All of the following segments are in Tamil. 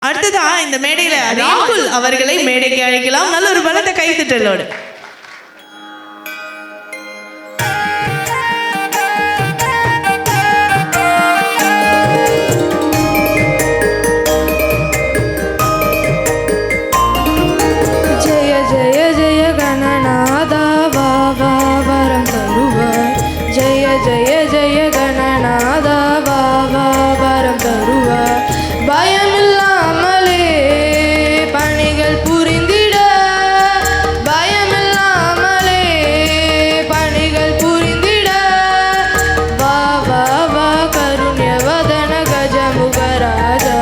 அடுத்ததா இந்த மேடையில ராகுல் அவர்களை மேடைக்கு அழைக்கலாம். நல்ல ஒரு பலத்த கைத்தட்டலோடு. ஜெய ஜெய ஜெய கணநாதா வா வா வரம் தருவாய். ஜெய ஜெய ஜெய கணநாதா வா வா வரம் தருவாய். பயமில்லாமலே பணிகள் புரிந்திட, பயமில்லாமலே பணிகள் புரிந்திட, வா வா வா கருண்யவதன கஜமுகராஜா,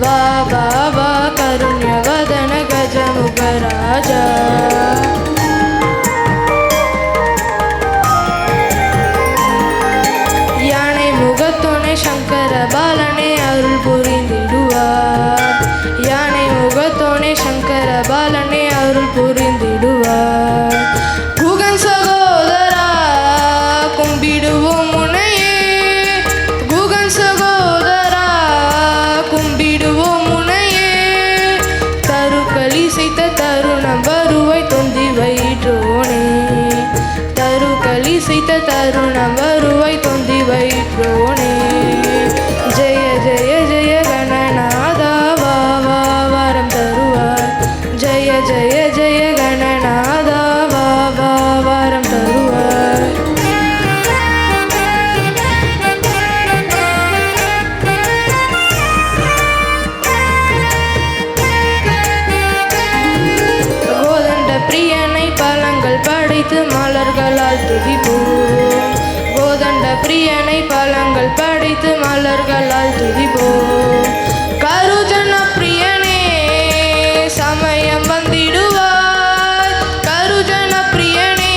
வா வா வா கருண்யவதன கஜமுகராஜா. யானை முகத்தோனே சங்கர பாலனே அருள் புரிந்திடுவார். யானை முகத்தோனே சங்கர பாலனே அருள் புரிந்திடுவார். குகன் சகோதரா கும்பிடுவோம் முனையே, குகன் சகோதரா கும்பிடுவோம் முனையே. தருக்களி செய்த தருணம் வருவாய் தொந்தி வயிற்றோனே, தருக்களி செய்த தருணம் வருவாய் தொந்தி வயிற்றோனே. ஜெய ஜெய ஜெய கணநாதா வா வா வரம் தருவாய். ஜெய ஜெய ஜெய கணநாதா வா வா வரம் தருவாய். கோதண்ட பிரியனை பழங்கள் படைத்து மலர்களால் துதிப்போம். கோதண்ட பிரியனை பழங்கள் படைத்து மலர்களால் துதிப்போம். கருஜன பிரியனே சமயம் வந்திடுவாய். கருஜன பிரியனே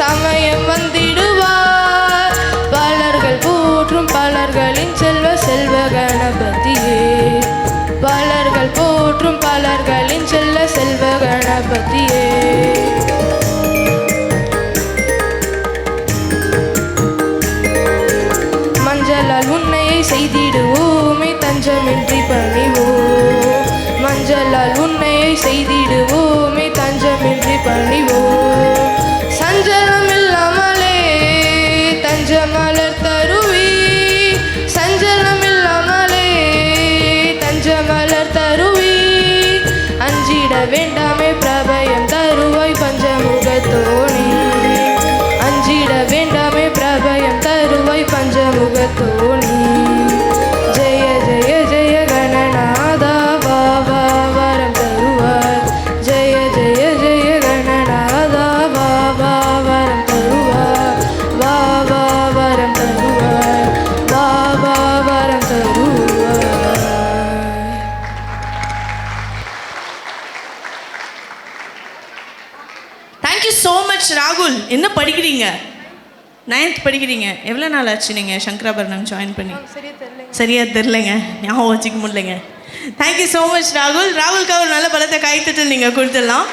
சமயம் வந்திடுவாய். பலர்கள் போற்றும் பலர்களின் செல்வ செல்வ கணபதியே, பலர்கள் போற்றும் பலர்களின் செல்ல செல்வ கணபதியே. மஞ்சளால் உன்னையை செய்திடுவோமே தஞ்சமின்றி பணிவோம். மஞ்சளால் உன்னையை செய்திடுவோமே தஞ்சமின்றி பணிவோம். சஞ்சலம் இல்லாமலே தஞ்சமலர் தருவி, சஞ்சலம் இல்லாமலே தஞ்சமலர் தருவி. அஞ்சிட வேண்டாமே பிரபயம் தருவாய் பஞ்சமுகத்தோனே, அஞ்சிட வேண்டாமே பிரபயம் தருவாய் பஞ்சமுகத்தோனே. ஜெய ஜெய ஜெய கணநாதா வா வா வரம் தருவாய். ஜெய ஜெய ஜெய கணநாதா வா வா வரம் தருவாய். வா வா வரம் தருவாய். வா வா வரம் தருவாய். தேங்க்யூ ஸோ மச் ராகுல். என்ன படிக்கிறீங்க? 9th படிக்கிறீங்க. எவ்வளோ நாள் ஆச்சு நீங்கள் சங்கராபரணம் ஜாயின் பண்ணி? சரியா தெரிலங்க, ஞாபகம் வச்சுக்க முடியலைங்க. தேங்க்யூ ஸோ மச் ராகுல். ராகுலுக்கு ஒரு நல்ல பலத்தை கைத்தட்டல் நீங்கள் கொடுத்துடலாம்.